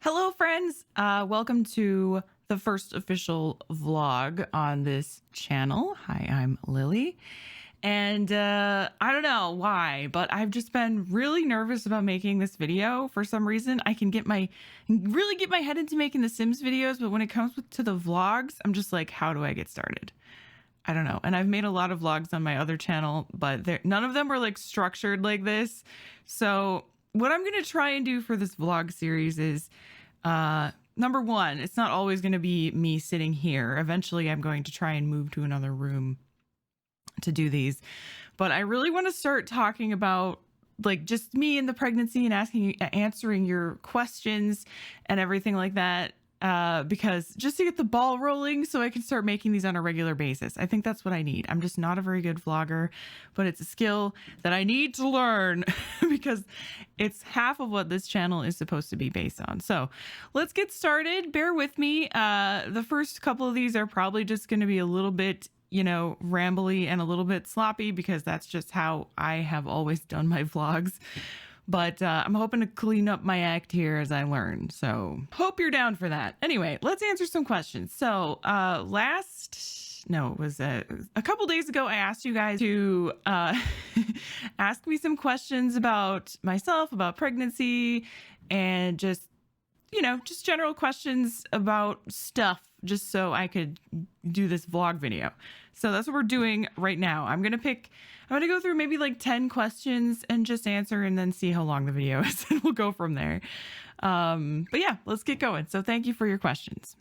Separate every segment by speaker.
Speaker 1: Hello, friends. Welcome to the first official vlog on this channel. Hi, I'm Lily. And I don't know why, but I've just been really nervous about making this video. For some reason, I can really get my head into making the Sims videos, but when it comes to the vlogs, I'm just like, how do I get started? I don't know. And I've made a lot of vlogs on my other channel, but none of them were like structured like this. So what I'm going to try and do for this vlog series is, number one, it's not always going to be me sitting here. Eventually I'm going to try and move to another room to do these, but I really want to start talking about like just me and the pregnancy and answering your questions and everything like that. Because just to get the ball rolling so I can start making these on a regular basis. I think that's what I need. I'm just not a very good vlogger, but it's a skill that I need to learn because it's half of what this channel is supposed to be based on. So let's get started. Bear with me. The first couple of these are probably just going to be a little bit, rambly and a little bit sloppy because that's just how I have always done my vlogs. But I'm hoping to clean up my act here as I learn. So hope you're down for that. Anyway, let's answer some questions. So it was a couple days ago, I asked you guys to ask me some questions about myself, about pregnancy, and just general questions about stuff, just so I could do this vlog video. So that's what we're doing right now. I'm going to go through maybe like 10 questions and just answer and then see how long the video is and we'll go from there. But yeah, let's get going. So thank you for your questions.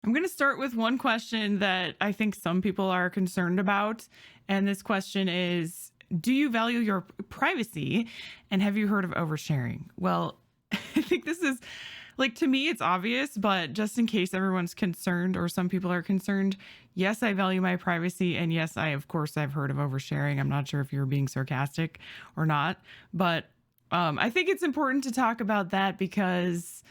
Speaker 1: I'm going to start with one question that I think some people are concerned about. And this question is, do you value your privacy and have you heard of oversharing? Well, I think this is like, to me, it's obvious, but just in case everyone's concerned or some people are concerned, yes, I value my privacy. And yes, of course, I've heard of oversharing. I'm not sure if you're being sarcastic or not, but I think it's important to talk about that because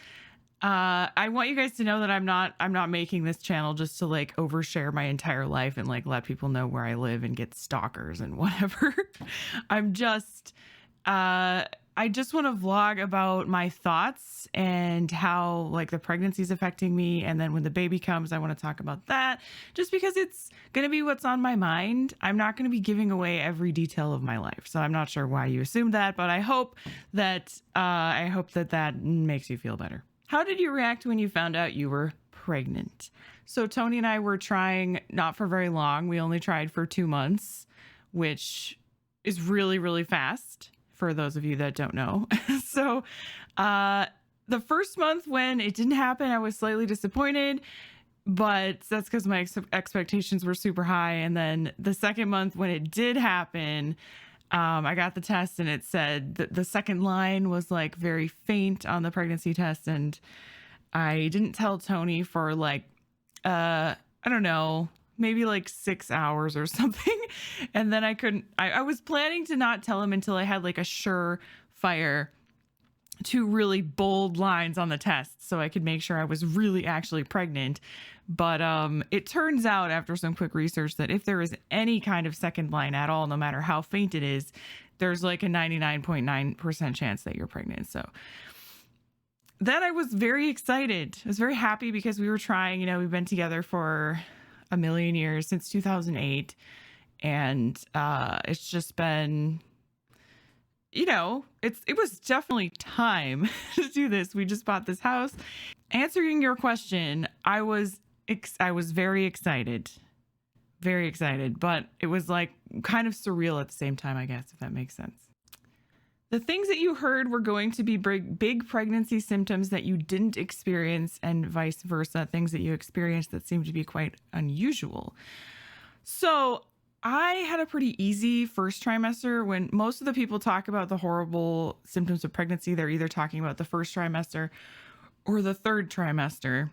Speaker 1: I want you guys to know that I'm not making this channel just to like overshare my entire life and like let people know where I live and get stalkers and whatever. I just want to vlog about my thoughts and how like the pregnancy is affecting me. And then when the baby comes, I want to talk about that just because it's going to be what's on my mind. I'm not going to be giving away every detail of my life. So I'm not sure why you assumed that, but I hope that that makes you feel better. How did you react when you found out you were pregnant? So Tony and I were trying not for very long. We only tried for 2 months, which is really, really fast for those of you that don't know. So the first month when it didn't happen, I was slightly disappointed, but that's because my expectations were super high. And then the second month when it did happen, I got the test and it said that the second line was like very faint on the pregnancy test. And I didn't tell Tony for like, I don't know, maybe like 6 hours or something. And then I was planning to not tell him until I had like a surefire 2 really bold lines on the test so I could make sure I was really actually pregnant. But it turns out after some quick research that if there is any kind of second line at all, no matter how faint it is, there's like a 99.9% chance that you're pregnant. So then I was very excited. I was very happy because we were trying, we've been together for a million years, since 2008. And it's just been, it was definitely time to do this. We just bought this house. Answering your question, I was very excited, but it was like kind of surreal at the same time, I guess, if that makes sense. The things that you heard were going to be big pregnancy symptoms that you didn't experience and vice versa, things that you experienced that seemed to be quite unusual. So I had a pretty easy first trimester. When most of the people talk about the horrible symptoms of pregnancy, they're either talking about the first trimester or the third trimester.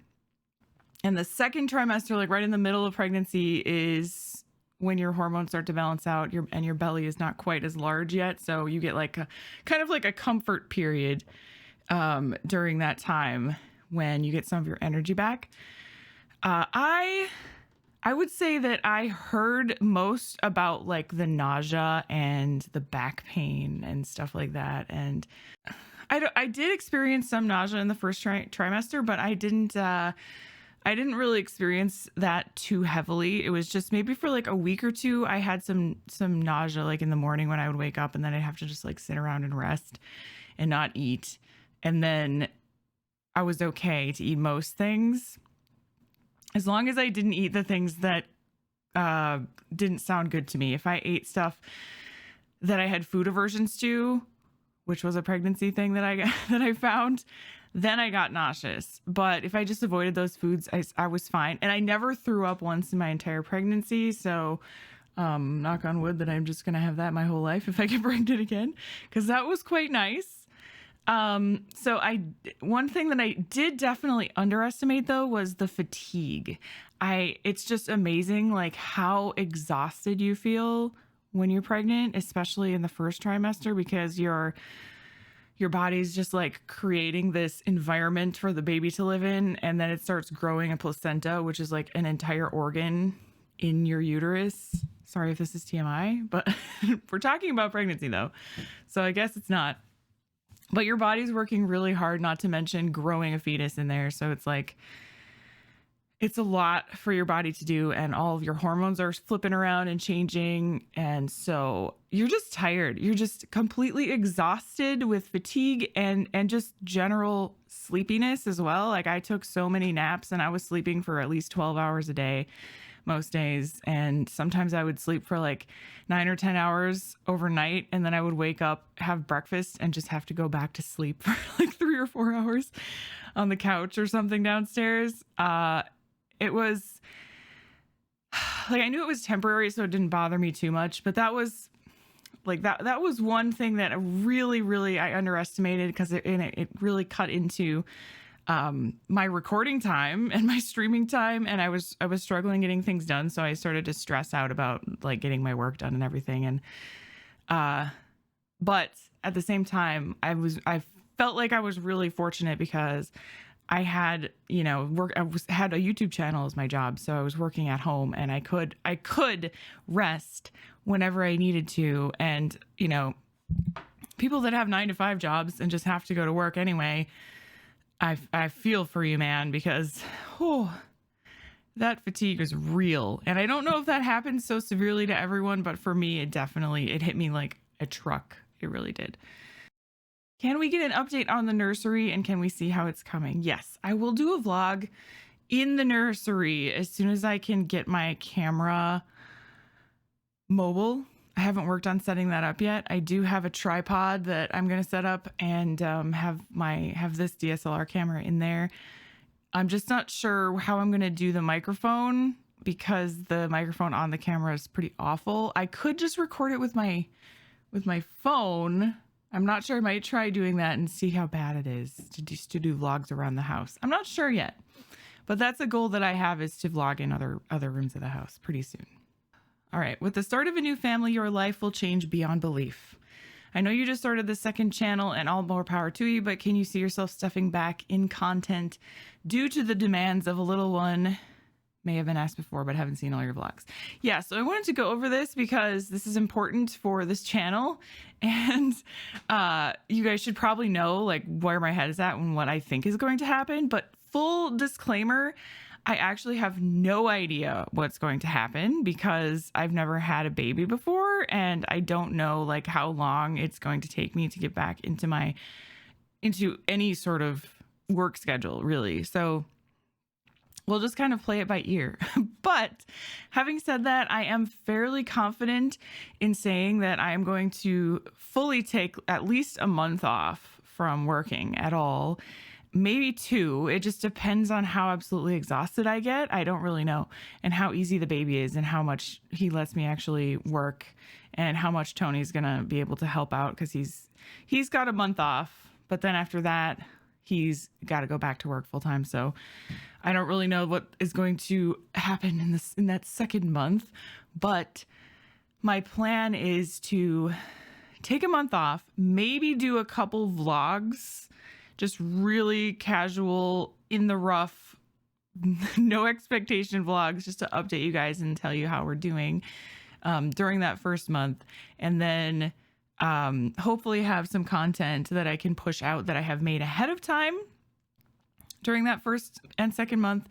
Speaker 1: And the second trimester, like right in the middle of pregnancy, is when your hormones start to balance out and your belly is not quite as large yet. So you get like a kind of like a comfort period during that time when you get some of your energy back. I would say that I heard most about like the nausea and the back pain and stuff like that. And I did experience some nausea in the first trimester, but I didn't really experience that too heavily. It was just maybe for like a week or two I had some nausea like in the morning when I would wake up, and then I'd have to just like sit around and rest and not eat. And then I was okay to eat most things as long as I didn't eat the things that didn't sound good to me. If I ate stuff that I had food aversions to, which was a pregnancy thing that I found, then I got nauseous. But if I just avoided those foods, I was fine. And I never threw up once in my entire pregnancy. So knock on wood that I'm just going to have that my whole life if I get pregnant again, because that was quite nice. So one thing that I did definitely underestimate though was the fatigue. It's just amazing like how exhausted you feel when you're pregnant, especially in the first trimester, because your body's just like creating this environment for the baby to live in, and then it starts growing a placenta, which is like an entire organ in your uterus. Sorry if this is TMI, but we're talking about pregnancy though, so I guess it's not. But your body's working really hard, not to mention growing a fetus in there. So it's like, it's a lot for your body to do, and all of your hormones are flipping around and changing. And so you're just tired. You're just completely exhausted with fatigue and just general sleepiness as well. Like I took so many naps and I was sleeping for at least 12 hours a day most days. And sometimes I would sleep for like 9 or 10 hours overnight. And then I would wake up, have breakfast, and just have to go back to sleep for like 3 or 4 hours on the couch or something downstairs. It was like, I knew it was temporary, so it didn't bother me too much, but that was like, that was one thing that really I underestimated, because it really cut into my recording time and my streaming time. And I was struggling getting things done. So I started to stress out about like getting my work done and everything. And, but at the same time, I felt like I was really fortunate because I had, had a YouTube channel as my job. So I was working at home, and I could rest whenever I needed to. And, people that have 9-to-5 jobs and just have to go to work anyway, I feel for you, man, because that fatigue is real. And I don't know if that happens so severely to everyone, but for me, it hit me like a truck. It really did. Can we get an update on the nursery, and can we see how it's coming? Yes, I will do a vlog in the nursery as soon as I can get my camera mobile. I haven't worked on setting that up yet. I do have a tripod that I'm going to set up and have this DSLR camera in there. I'm just not sure how I'm going to do the microphone, because the microphone on the camera is pretty awful. I could just record it with my phone. I'm not sure. I might try doing that and see how bad it is to do vlogs around the house. I'm not sure yet, but that's a goal that I have, is to vlog in other rooms of the house pretty soon. All right. With the start of a new family, your life will change beyond belief. I know you just started the second channel, and all more power to you, but can you see yourself stepping back in content due to the demands of a little one? May have been asked before, but haven't seen all your vlogs. Yeah, so I wanted to go over this because this is important for this channel, and you guys should probably know like where my head is at and what I think is going to happen. But full disclaimer, I actually have no idea what's going to happen, because I've never had a baby before, and I don't know like how long it's going to take me to get back into any sort of work schedule, really. So we'll just kind of play it by ear. But having said that, I am fairly confident in saying that I am going to fully take at least a month off from working at all. Maybe 2. It just depends on how absolutely exhausted I get. I don't really know. And how easy the baby is, and how much he lets me actually work, and how much Tony's going to be able to help out, because he's got a month off. But then after that, he's got to go back to work full time. So I don't really know what is going to happen in that second month, but my plan is to take a month off, maybe do a couple vlogs, just really casual, in the rough, no expectation vlogs, just to update you guys and tell you how we're doing during that first month. And then hopefully have some content that I can push out that I have made ahead of time during that first and second month.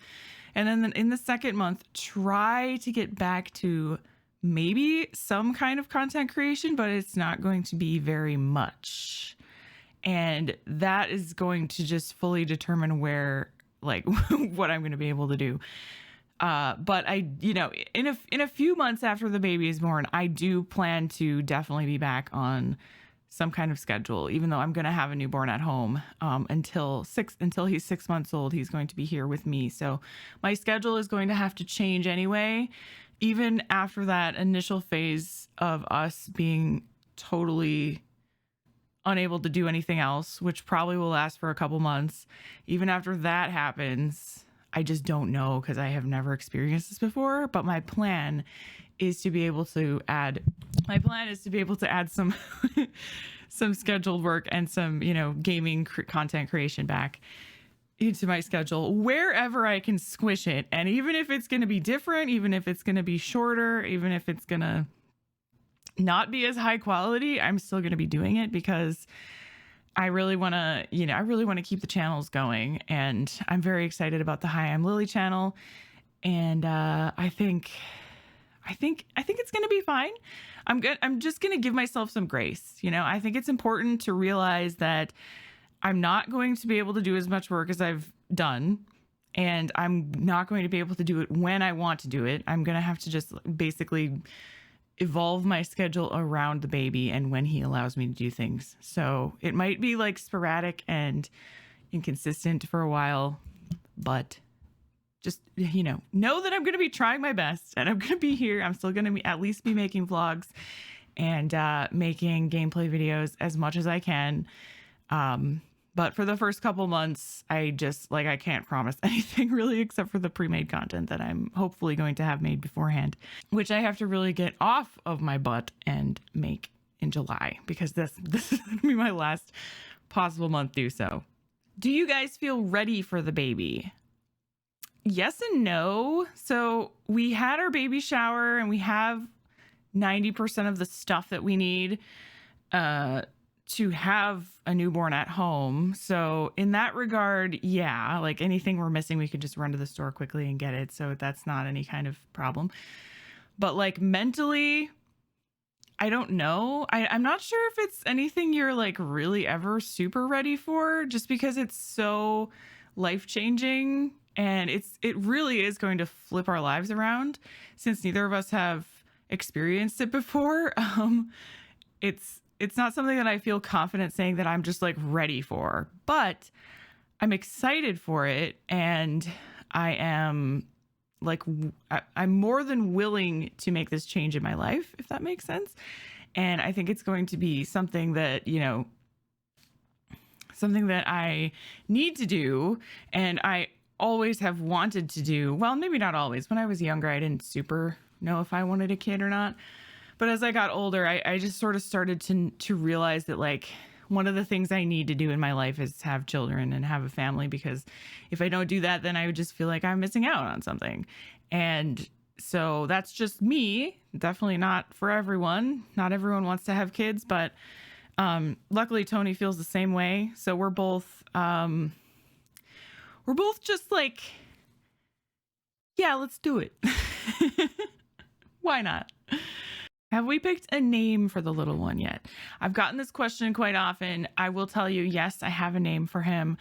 Speaker 1: And then in the second month, try to get back to maybe some kind of content creation, but it's not going to be very much. And that is going to just fully determine where, like, what I'm going to be able to do. But I, in a few months after the baby is born, I do plan to definitely be back on some kind of schedule, even though I'm going to have a newborn at home until he's 6 months old. He's going to be here with me. So my schedule is going to have to change anyway, even after that initial phase of us being totally unable to do anything else, which probably will last for a couple months. Even after that happens, I just don't know because I have never experienced this before. But my plan is to be able to add some some scheduled work and some, gaming content creation back into my schedule wherever I can squish it. And even if it's going to be different, even if it's going to be shorter, even if it's going to not be as high quality, I'm still going to be doing it because I really want to, keep the channels going. And I'm very excited about the Hi, I'm Lily channel. And I think it's going to be fine. I'm just going to give myself some grace. I think it's important to realize that I'm not going to be able to do as much work as I've done, and I'm not going to be able to do it when I want to do it. I'm going to have to just basically evolve my schedule around the baby and when he allows me to do things. So it might be like sporadic and inconsistent for a while, but just, know that I'm going to be trying my best and I'm going to be here. I'm still going to at least be making vlogs and making gameplay videos as much as I can. But for the first couple months, I can't promise anything really except for the pre-made content that I'm hopefully going to have made beforehand, which I have to really get off of my butt and make in July because this is going to be my last possible month do so. Do you guys feel ready for the baby? Yes and no. So we had our baby shower and we have 90% of the stuff that we need to have a newborn at home. So in that regard, yeah, like anything we're missing, we could just run to the store quickly and get it. So that's not any kind of problem. But like mentally, I don't know. I'm not sure if it's anything you're like really ever super ready for, just because it's so life-changing. And it really is going to flip our lives around since neither of us have experienced it before. It's not something that I feel confident saying that I'm just like ready for, but I'm excited for it. And I'm more than willing to make this change in my life, if that makes sense. And I think it's going to be something that, something that I need to do. And I always have wanted to do. Well, maybe not always. When I was younger, I didn't super know if I wanted a kid or not. But as I got older, I just sort of started to realize that like one of the things I need to do in my life is have children and have a family, because if I don't do that, then I would just feel like I'm missing out on something. And so that's just me. Definitely not for everyone. Not everyone wants to have kids, but luckily Tony feels the same way. So we're both just like, yeah, let's do it. Why not? Have we picked a name for the little one yet? I've gotten this question quite often. I will tell you, yes, I have a name for him.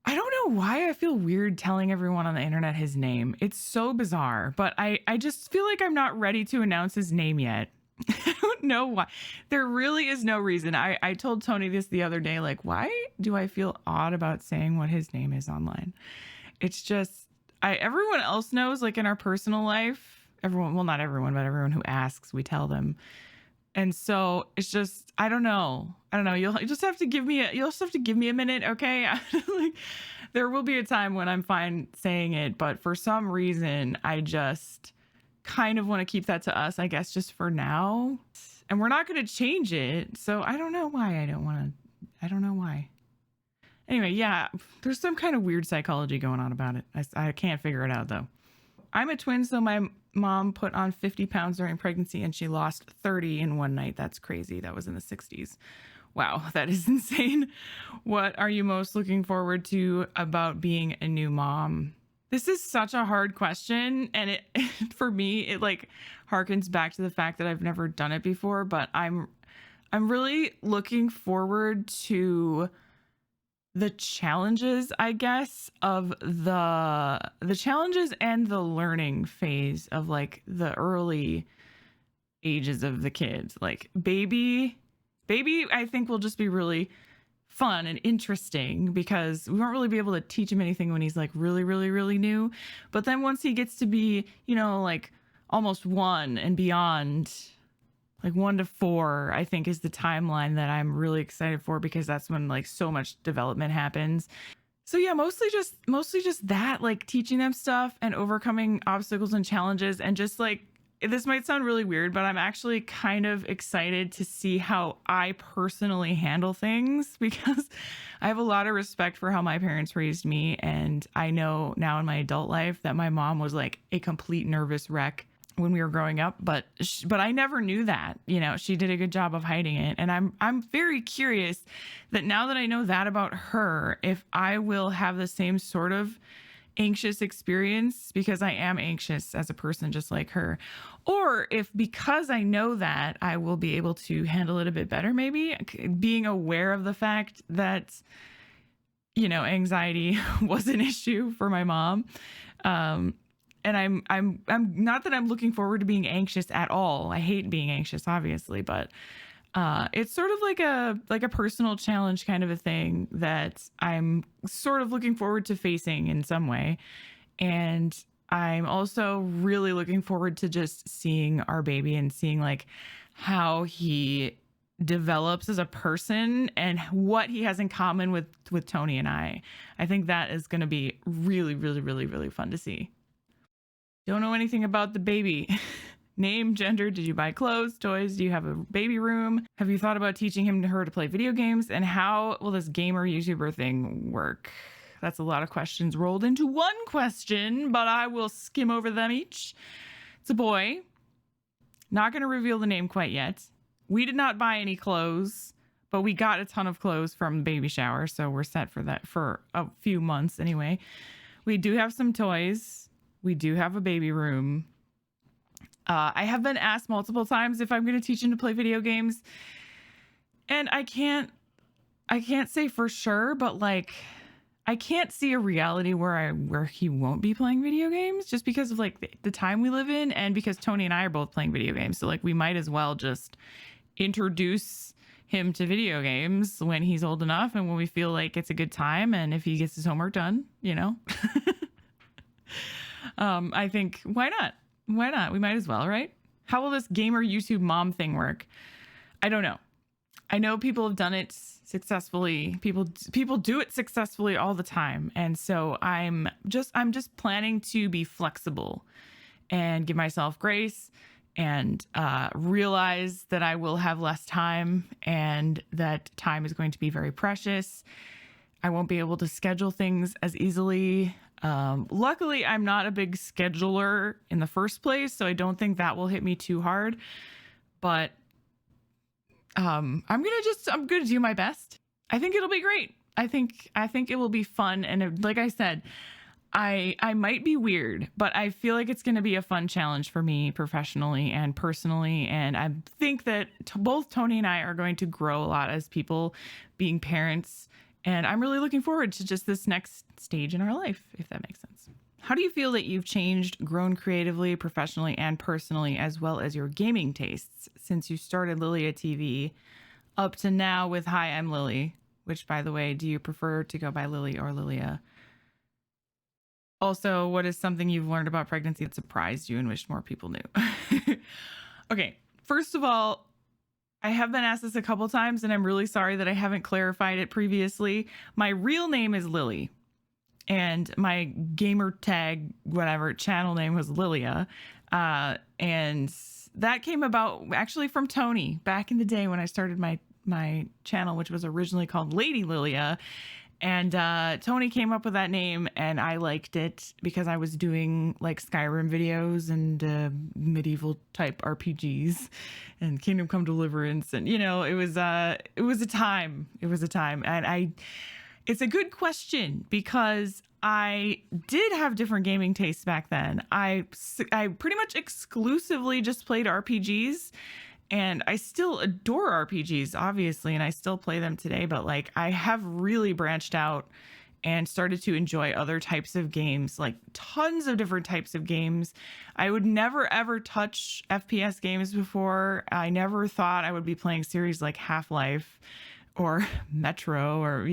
Speaker 1: I don't know why I feel weird telling everyone on the internet his name. It's so bizarre, but I just feel like I'm not ready to announce his name yet. I don't know why. There really is no reason. I told Tony this the other day, like, why do I feel odd about saying what his name is online? It's just, everyone else knows, like in our personal life, well, not everyone, but everyone who asks, we tell them. And so it's just, I don't know. You'll just have to give me a minute. Okay. Like, there will be a time when I'm fine saying it, but for some reason, I just kind of want to keep that to us, I guess, just for now. And we're not going to change it. So I don't know why I don't know why. Anyway, yeah, there's some kind of weird psychology going on about it. I can't figure it out though. I'm a twin, so my mom put on 50 pounds during pregnancy and she lost 30 in one night. That's crazy. That was in the 60s. Wow, that is insane. What are you most looking forward to about being a new mom? This is such a hard question, and it for me it like harkens back to the fact that I've never done it before, but I'm really looking forward to the challenges, I guess, of the challenges and the learning phase of like the early ages of the kids. Like baby I think will just be really fun and interesting because we won't really be able to teach him anything when he's like really new. But then once he gets to be, like almost 1 and beyond, like 1 to 4, I think is the timeline that I'm really excited for because that's when like so much development happens. So yeah, mostly just that, like teaching them stuff and overcoming obstacles and challenges, and just like, this might sound really weird, but I'm actually kind of excited to see how I personally handle things because I have a lot of respect for how my parents raised me. And I know now in my adult life that my mom was like a complete nervous wreck when we were growing up, but I never knew that. She did a good job of hiding it. And I'm very curious that now that I know that about her, if I will have the same sort of anxious experience, because I am anxious as a person just like her, or if because I know that I will be able to handle it a bit better, maybe being aware of the fact that anxiety was an issue for my mom. And I'm not that I'm looking forward to being anxious at all. I hate being anxious, obviously, but it's sort of like a personal challenge kind of a thing that I'm sort of looking forward to facing in some way. And I'm also really looking forward to just seeing our baby and seeing like how he develops as a person and what he has in common with Tony and I. I think that is going to be really fun to see. Don't know anything about the baby. Name, gender, did you buy clothes, toys? Do you have a baby room? Have you thought about teaching her to play video games? And how will this gamer YouTuber thing work? That's a lot of questions rolled into one question, but I will skim over them each. It's a boy. Not going to reveal the name quite yet. We did not buy any clothes, but we got a ton of clothes from the baby shower, so we're set for that for a few months anyway. We do have some toys. We do have a baby room. I have been asked multiple times if I'm going to teach him to play video games, and I can't say for sure, but like, I can't see a reality where he won't be playing video games just because of like the time we live in, and because Tony and I are both playing video games. So like, we might as well just introduce him to video games when he's old enough and when we feel like it's a good time, and if he gets his homework done, I think why not? Why not? We might as well, right? How will this gamer YouTube mom thing work? I don't know. I know people have done it successfully. People do it successfully all the time. And so I'm just planning to be flexible and give myself grace and realize that I will have less time and that time is going to be very precious. I won't be able to schedule things as easily. Luckily, I'm not a big scheduler in the first place, so I don't think that will hit me too hard. But I'm gonna do my best. I think it'll be great. I think it will be fun, and like I said, I might be weird, but I feel like it's gonna be a fun challenge for me professionally and personally. And I think that both Tony and I are going to grow a lot as people, being parents. And I'm really looking forward to just this next stage in our life, if that makes sense. How do you feel that you've changed, grown creatively, professionally, and personally, as well as your gaming tastes since you started Lilia TV up to now with Hi, I'm Lily? Which, by the way, do you prefer to go by Lily or Lilia? Also, what is something you've learned about pregnancy that surprised you and wished more people knew? Okay, first of all, I have been asked this a couple times, and I'm really sorry that I haven't clarified it previously. My real name is Lily, and my gamer tag, whatever, channel name was Lilia. And that came about actually from Tony back in the day when I started my channel, which was originally called Lady Lilia. And Tony came up with that name, and I liked it because I was doing like Skyrim videos and medieval type RPGs and Kingdom Come Deliverance, and it was a time. It was a time, and it's a good question because I did have different gaming tastes back then. I pretty much exclusively just played RPGs, and I still adore RPGs, obviously, and I still play them today, but like I have really branched out and started to enjoy other types of games, like tons of different types of games. I would never ever touch FPS games before. I never thought I would be playing series like Half-Life or Metro or,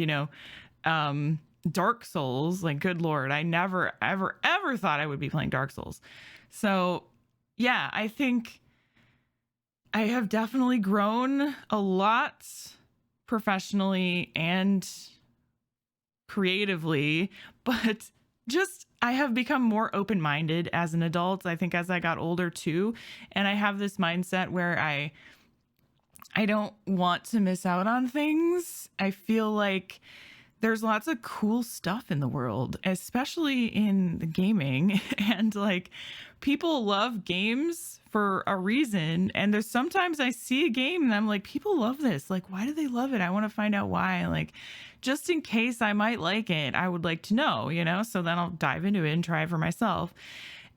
Speaker 1: Dark Souls. Like, good Lord, I never, ever, ever thought I would be playing Dark Souls. So, yeah, I think I have definitely grown a lot professionally and creatively, but just I have become more open-minded as an adult, I think, as I got older too. And I have this mindset where I don't want to miss out on things. I feel like there's lots of cool stuff in the world, especially in the gaming. And like, people love games for a reason. And there's sometimes I see a game and I'm like, people love this. Like, why do they love it? I want to find out why. Like, just in case I might like it, I would like to know, so then I'll dive into it and try it for myself.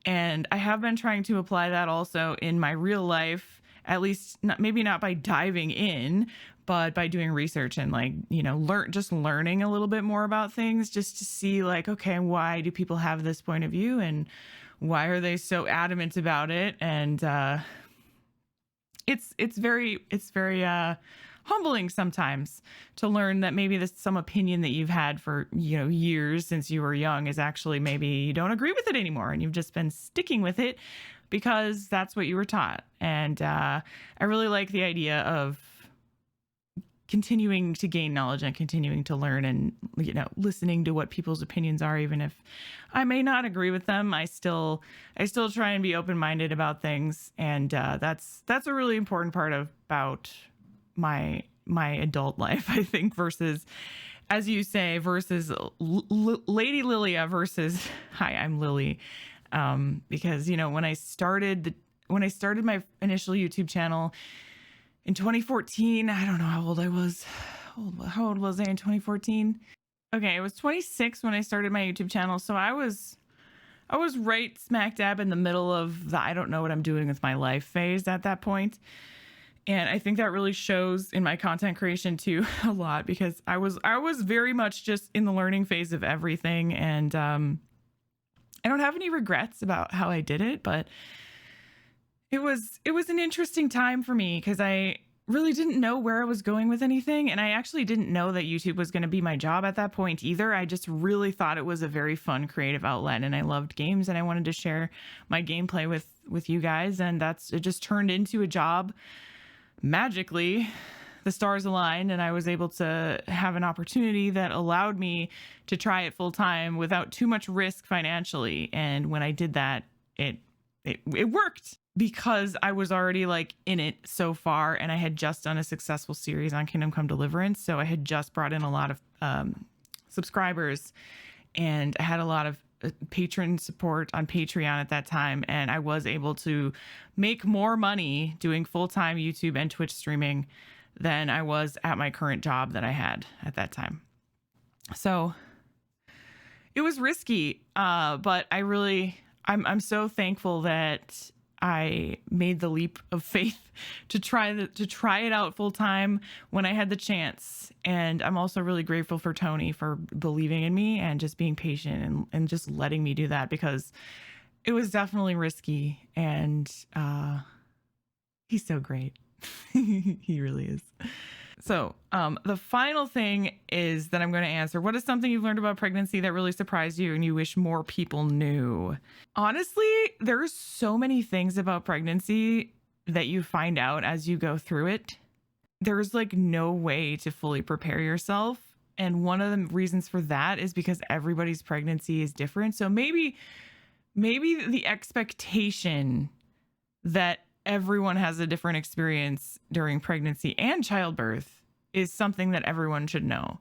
Speaker 1: And I have been trying to apply that also in my real life, at least maybe not by diving in, but by doing research and like, learning a little bit more about things, just to see like, okay, why do people have this point of view and why are they so adamant about it? And it's very humbling sometimes to learn that maybe some opinion that you've had for years since you were young is actually, maybe you don't agree with it anymore and you've just been sticking with it because that's what you were taught. And I really like the idea of continuing to gain knowledge and continuing to learn and listening to what people's opinions are. Even if I may not agree with them, I still try and be open-minded about things. And that's a really important part about my adult life, I think, versus, as you say, versus Lady Lilia versus hi, I'm Lily. Because when I started my initial YouTube channel in 2014, I don't know how old I was. How old was I in 2014? Okay, I was 26 when I started my YouTube channel. So I was right smack dab in the middle of the I don't know what I'm doing with my life phase at that point. And I think that really shows in my content creation too a lot, because I was very much just in the learning phase of everything. And I don't have any regrets about how I did it, but it was an interesting time for me because I really didn't know where I was going with anything. And I actually didn't know that YouTube was going to be my job at that point either. I just really thought it was a very fun creative outlet, and I loved games and I wanted to share my gameplay with you guys. And it just turned into a job. Magically, the stars aligned and I was able to have an opportunity that allowed me to try it full time without too much risk financially. And when I did that, it worked, because I was already like in it so far, and I had just done a successful series on Kingdom Come Deliverance. So I had just brought in a lot of subscribers, and I had a lot of patron support on Patreon at that time. And I was able to make more money doing full-time YouTube and Twitch streaming than I was at my current job that I had at that time. So it was risky, but I'm so thankful that I made the leap of faith to try it out full time when I had the chance. And I'm also really grateful for Tony for believing in me and just being patient and just letting me do that, because it was definitely risky. And he's so great. He really is. So the final thing is that I'm going to answer, what is something you've learned about pregnancy that really surprised you and you wish more people knew? Honestly, there's so many things about pregnancy that you find out as you go through it. There's like no way to fully prepare yourself. And one of the reasons for that is because everybody's pregnancy is different. So maybe the expectation that everyone has a different experience during pregnancy and childbirth is something that everyone should know.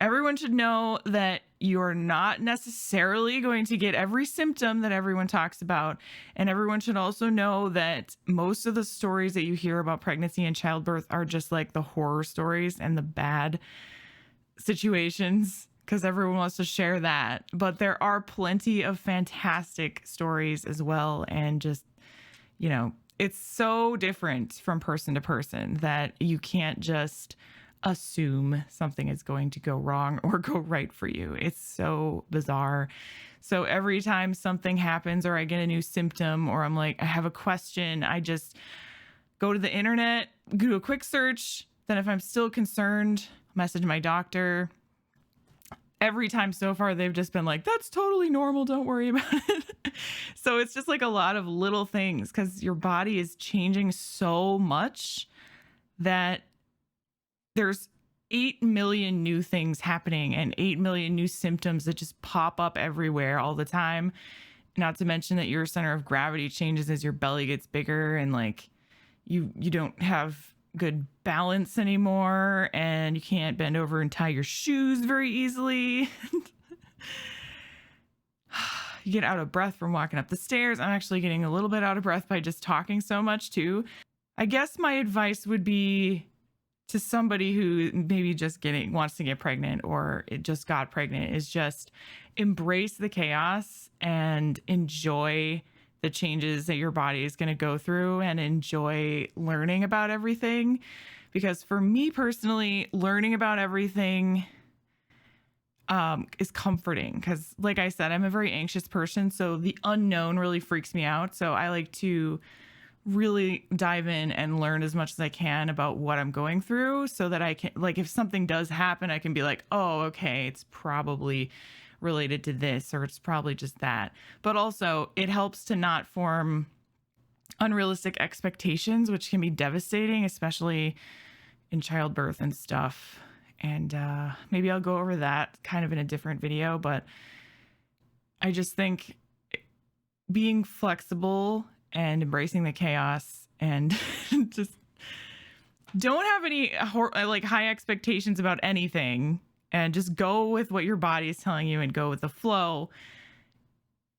Speaker 1: Everyone should know that you're not necessarily going to get every symptom that everyone talks about. And everyone should also know that most of the stories that you hear about pregnancy and childbirth are just like the horror stories and the bad situations, because everyone wants to share that. But there are plenty of fantastic stories as well. And just, you know, it's so different from person to person that you can't just assume something is going to go wrong or go right for you. It's so bizarre. So every time something happens or I get a new symptom or I'm like, I have a question, I just go to the internet, do a quick search. Then if I'm still concerned, message my doctor. Every time so far, they've just been like, that's totally normal. Don't worry about it. So it's just like a lot of little things because your body is changing so much that there's 8 million new things happening and 8 million new symptoms that just pop up everywhere all the time. Not to mention that your center of gravity changes as your belly gets bigger and like you don't have good balance anymore and you can't bend over and tie your shoes very easily. You get out of breath from walking up the stairs. I'm actually getting a little bit out of breath by just talking so much too. I guess my advice would be to somebody who maybe just wants to get pregnant or it just got pregnant is just embrace the chaos and enjoy the changes that your body is going to go through and enjoy learning about everything. Because for me personally, learning about everything is comforting because like I said, I'm a very anxious person. So the unknown really freaks me out. So I like to really dive in and learn as much as I can about what I'm going through so that I can, like, if something does happen, I can be like, oh, okay, it's probably related to this, or it's probably just that. But also it helps to not form unrealistic expectations, which can be devastating, especially in childbirth and stuff. And maybe I'll go over that kind of in a different video, but I just think being flexible and embracing the chaos and just don't have any like high expectations about anything and just go with what your body is telling you and go with the flow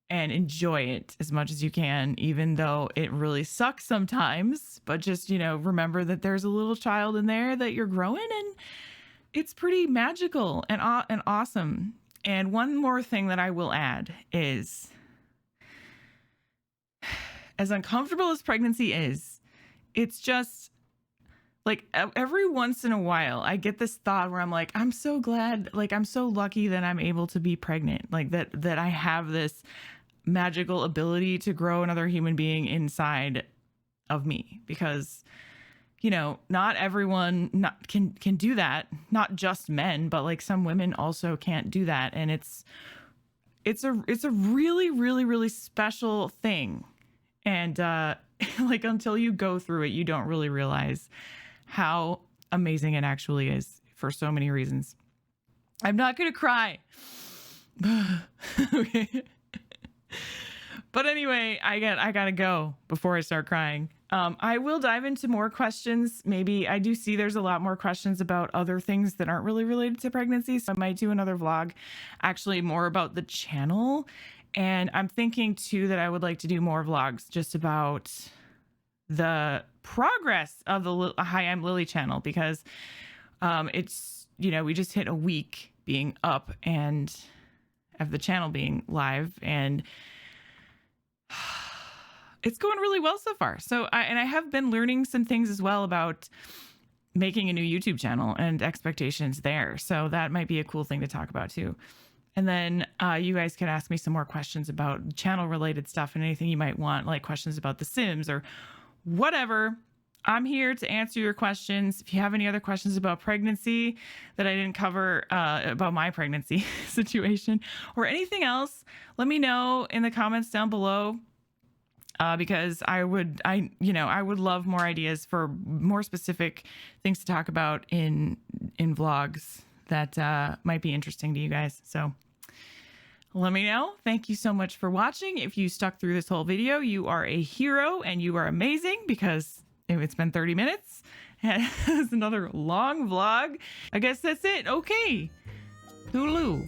Speaker 1: and enjoy it as much as you can, even though it really sucks sometimes. But just, you know, remember that there's a little child in there that you're growing and it's pretty magical and awesome. And one more thing that I will add is, as uncomfortable as pregnancy is, it's just like every once in a while I get this thought where I'm like, I'm so glad, like I'm so lucky that I'm able to be pregnant, like that I have this magical ability to grow another human being inside of me, because you know, not everyone can do that, not just men, but like some women also can't do that. And it's a really, really, really special thing. And like until you go through it, you don't really realize how amazing it actually is for so many reasons. I'm not going to cry. Okay. But anyway, I got to go before I start crying. I will dive into more questions. Maybe I do see there's a lot more questions about other things that aren't really related to pregnancy. So I might do another vlog actually more about the channel. And I'm thinking too that I would like to do more vlogs just about the progress of the Hi, I'm Lily channel, because it's, you know, we just hit a week being up and of the channel being live, and it's going really well so far. So I have been learning some things as well about making a new YouTube channel and expectations there. So that might be a cool thing to talk about too. And then you guys can ask me some more questions about channel related stuff and anything you might want, like questions about The Sims or whatever. I'm here to answer your questions. If you have any other questions about pregnancy that I didn't cover, about my pregnancy situation or anything else, let me know in the comments down below. Because I would love more ideas for more specific things to talk about in vlogs that might be interesting to you guys. So let me know. Thank you so much for watching. If you stuck through this whole video, you are a hero and you are amazing, because it's been 30 minutes and it's another long vlog. I guess that's it. Okay. Hulu.